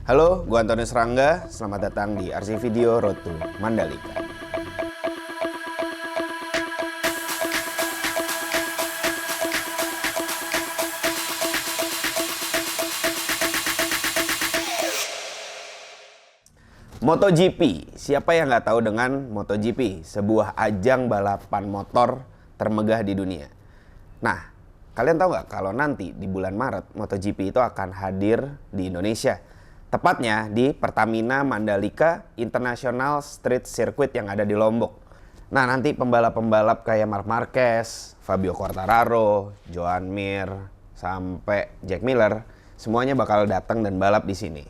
Halo, gua Antonius Rangga. Selamat datang di RC Video Road to Mandalika. MotoGP, siapa yang nggak tahu dengan MotoGP? Sebuah ajang balapan motor termegah di dunia. Nah, kalian tahu nggak kalau nanti di bulan Maret MotoGP itu akan hadir di Indonesia? Tepatnya di Pertamina Mandalika International Street Circuit yang ada di Lombok. Nah, nanti pembalap-pembalap kayak Marc Marquez, Fabio Quartararo, Joan Mir, sampai Jack Miller, semuanya bakal datang dan balap di sini.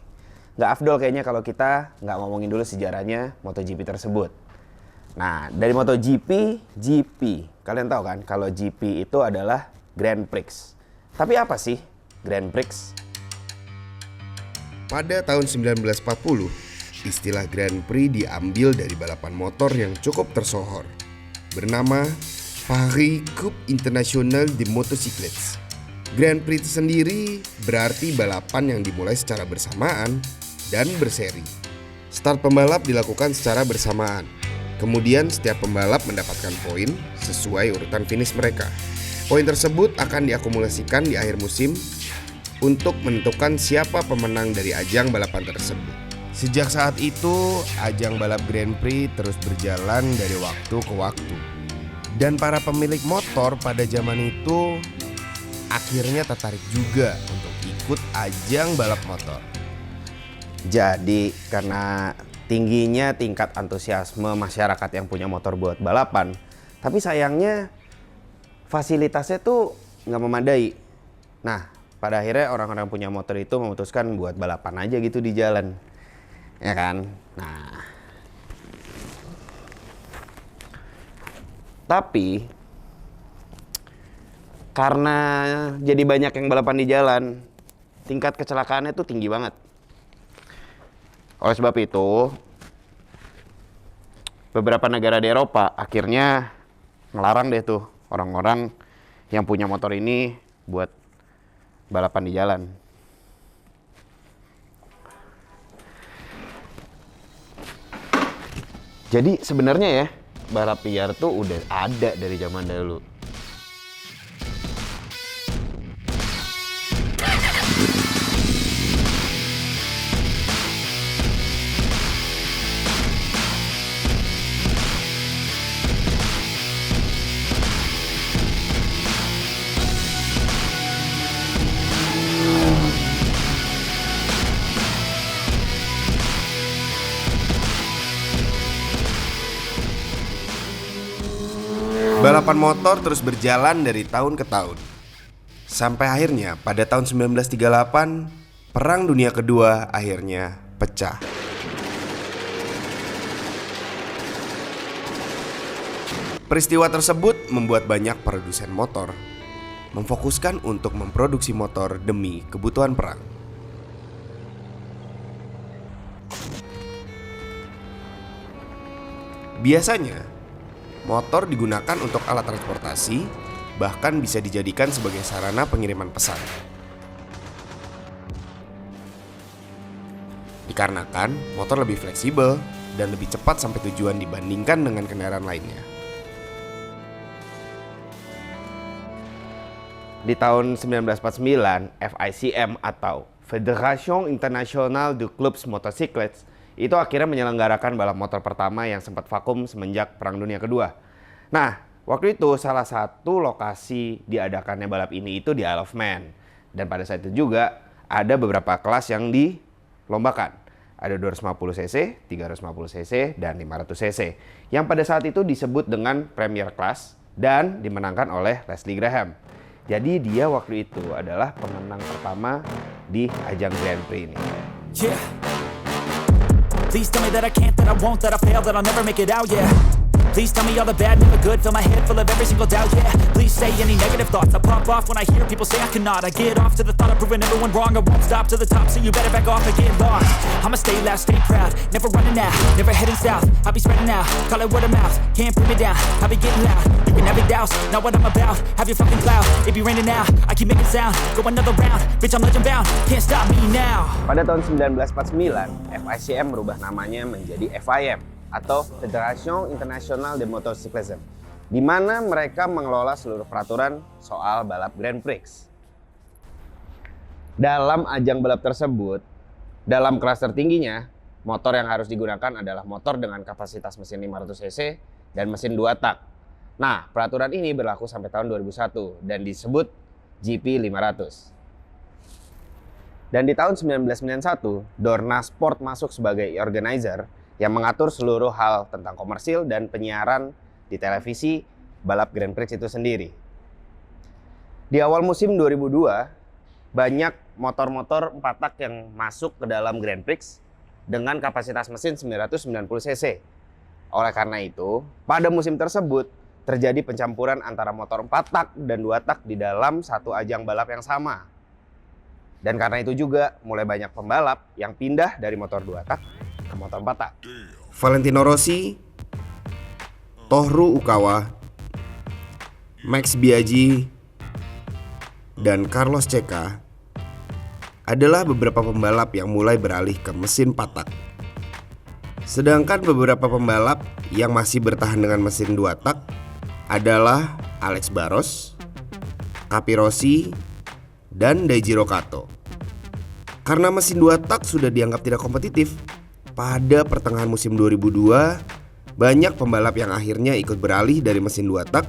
Nggak afdol kayaknya kalau kita nggak ngomongin dulu sejarahnya MotoGP tersebut. Nah, dari MotoGP, GP. Kalian tahu kan kalau GP itu adalah Grand Prix. Tapi apa sih Grand Prix? Pada tahun 1940, istilah Grand Prix diambil dari balapan motor yang cukup tersohor, bernama Paris Coupe Internationale de Motocyclettes. Grand Prix itu sendiri berarti balapan yang dimulai secara bersamaan dan berseri. Start pembalap dilakukan secara bersamaan. Kemudian setiap pembalap mendapatkan poin sesuai urutan finish mereka. Poin tersebut akan diakumulasikan di akhir musim untuk menentukan siapa pemenang dari ajang balapan tersebut. Sejak saat itu, ajang balap Grand Prix terus berjalan dari waktu ke waktu. Dan para pemilik motor pada zaman itu akhirnya tertarik juga untuk ikut ajang balap motor. Jadi, karena tingginya tingkat antusiasme masyarakat yang punya motor buat balapan, tapi sayangnya fasilitasnya tuh nggak memadai. Nah, pada akhirnya orang-orang punya motor itu memutuskan buat balapan aja gitu di jalan. Ya kan? Nah. Tapi karena jadi banyak yang balapan di jalan, tingkat kecelakaannya tuh tinggi banget. Oleh sebab itu, beberapa negara di Eropa akhirnya ngelarang deh tuh orang-orang yang punya motor ini buat balapan di jalan. Jadi sebenarnya ya, balap liar tuh udah ada dari zaman dahulu. Balapan motor terus berjalan dari tahun ke tahun. Sampai akhirnya pada tahun 1938, Perang Dunia Kedua akhirnya pecah. Peristiwa tersebut membuat banyak produsen motor memfokuskan untuk memproduksi motor demi kebutuhan perang. Biasanya, motor digunakan untuk alat transportasi, bahkan bisa dijadikan sebagai sarana pengiriman pesan. Dikarenakan motor lebih fleksibel dan lebih cepat sampai tujuan dibandingkan dengan kendaraan lainnya. Di tahun 1949, FICM atau Fédération Internationale de Clubs Motocyclettes itu akhirnya menyelenggarakan balap motor pertama yang sempat vakum semenjak Perang Dunia Kedua. Nah, waktu itu salah satu lokasi diadakannya balap ini itu di Isle of Man. Dan pada saat itu juga ada beberapa kelas yang dilombakan. Ada 250cc, 350cc, dan 500cc. Yang pada saat itu disebut dengan Premier Class dan dimenangkan oleh Leslie Graham. Jadi dia waktu itu adalah pemenang pertama di ajang Grand Prix ini. Yeah. Please tell me that I can't, that I won't, that I fail, that I'll never make it out, yeah. Please tell me all the bad, never good. Fill my head full of every single doubt, yeah. Please say any negative thoughts. I pop off when I hear people say I cannot. I get off to the thought of proving everyone wrong. I won't stop to the top, so you better back off and get lost. I'ma stay loud, stay proud, never running out, never heading south. I'll be spreading out, call it word of mouth. Can't put me down, I'll be getting loud. You can have it douse, not what I'm about. Have your fucking cloud, it be raining now. I keep making sound, go another round. Bitch, I'm legend bound, can't stop me now. Pada tahun 1949, FICM merubah namanya menjadi FIM atau Fédération Internationale de Motocyclisme, di mana mereka mengelola seluruh peraturan soal balap Grand Prix. Dalam ajang balap tersebut, dalam kelas tertingginya, motor yang harus digunakan adalah motor dengan kapasitas mesin 500 cc dan mesin 2 tak. Nah, peraturan ini berlaku sampai tahun 2001 dan disebut GP 500. Dan di tahun 1991, Dorna Sport masuk sebagai organizer yang mengatur seluruh hal tentang komersil dan penyiaran di televisi balap Grand Prix itu sendiri. Di awal musim 2002, banyak motor-motor 4 tak yang masuk ke dalam Grand Prix dengan kapasitas mesin 990 cc. Oleh karena itu, pada musim tersebut terjadi pencampuran antara motor 4 tak dan 2 tak di dalam satu ajang balap yang sama. Dan karena itu juga mulai banyak pembalap yang pindah dari motor 2 tak ke motor 4 tak. Valentino Rossi, Tohru Ukawa, Max Biaggi, dan Carlos Checa adalah beberapa pembalap yang mulai beralih ke mesin 4 tak. Sedangkan beberapa pembalap yang masih bertahan dengan mesin 2 tak adalah Alex Barros, Capirossi, dan Daijiro Kato. Karena mesin 2 tak sudah dianggap tidak kompetitif, pada pertengahan musim 2002, banyak pembalap yang akhirnya ikut beralih dari mesin 2 tak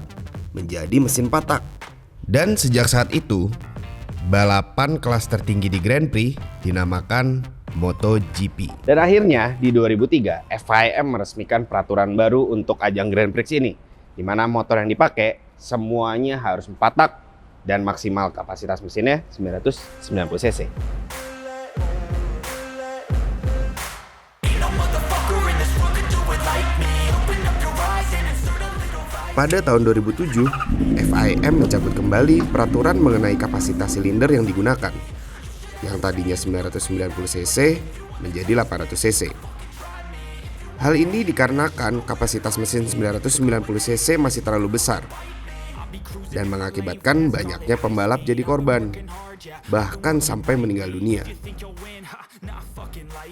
menjadi mesin 4 tak. Dan sejak saat itu, balapan kelas tertinggi di Grand Prix dinamakan MotoGP. Dan akhirnya di 2003, FIM meresmikan peraturan baru untuk ajang Grand Prix ini, di mana motor yang dipakai semuanya harus 4 tak dan maksimal kapasitas mesinnya 990 cc. Pada tahun 2007, FIM mencabut kembali peraturan mengenai kapasitas silinder yang digunakan, yang tadinya 990 cc menjadi 800 cc. Hal ini dikarenakan kapasitas mesin 990 cc masih terlalu besar dan mengakibatkan banyaknya pembalap jadi korban, bahkan sampai meninggal dunia.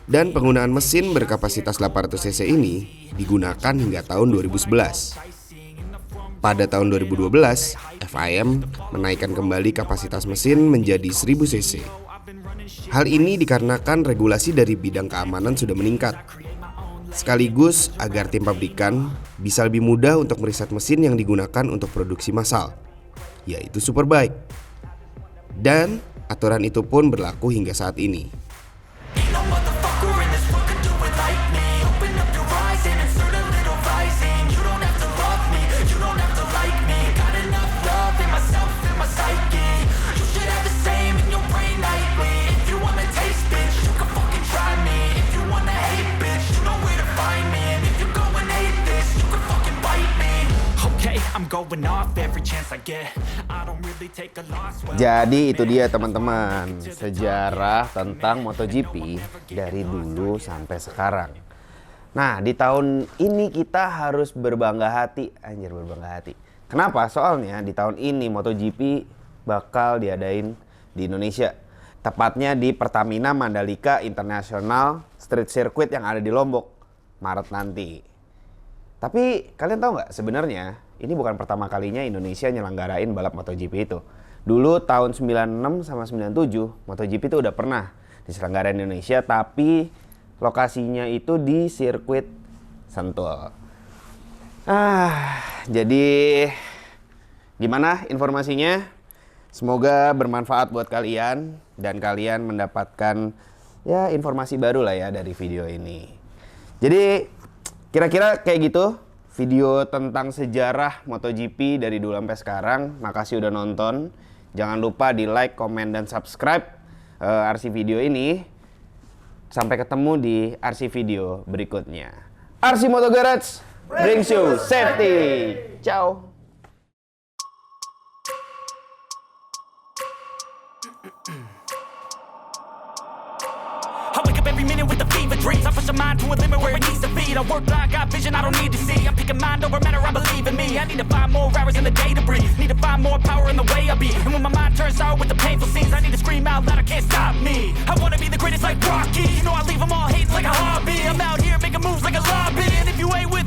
Dan penggunaan mesin berkapasitas 800 cc ini digunakan hingga tahun 2011. Pada tahun 2012, FIM menaikkan kembali kapasitas mesin menjadi 1000 cc. Hal ini dikarenakan regulasi dari bidang keamanan sudah meningkat, sekaligus agar tim pabrikan bisa lebih mudah untuk meriset mesin yang digunakan untuk produksi massal, yaitu Superbike. Dan aturan itu pun berlaku hingga saat ini. Jadi itu dia teman-teman, sejarah tentang MotoGP dari dulu sampai sekarang. Nah, di tahun ini kita harus berbangga hati, berbangga hati. Kenapa? Soalnya di tahun ini MotoGP bakal diadain di Indonesia. Tepatnya di Pertamina Mandalika International Street Circuit yang ada di Lombok, Maret nanti. Tapi kalian tahu nggak sebenarnya ini bukan pertama kalinya Indonesia nyelenggarain balap MotoGP itu. Dulu tahun 96 sama 97 MotoGP itu udah pernah diselenggarain di Indonesia, tapi lokasinya itu di sirkuit Sentul. Jadi gimana informasinya? Semoga bermanfaat buat kalian dan kalian mendapatkan ya informasi baru lah ya dari video ini. Jadi kira-kira kayak gitu video tentang sejarah MotoGP dari dulu sampai sekarang. Makasih udah nonton. Jangan lupa di like, komen, dan subscribe RC video ini. Sampai ketemu di RC video berikutnya. RC Moto Garage, brings you safety. Ciao. I wake up every minute with the fever dreams. I push my mind to a limit where it needs to be. I work blind, got vision I don't need to see. I'm picking mind over matter, I believe in me. I need to find more hours in the day to breathe. Need to find more power in the way I be. And when my mind turns sour with the painful scenes, I need to scream out loud, I can't stop me. I wanna be the greatest like Rocky. You know I leave them all hating like a hobby. I'm out here making moves like a lobby. And if you ain't with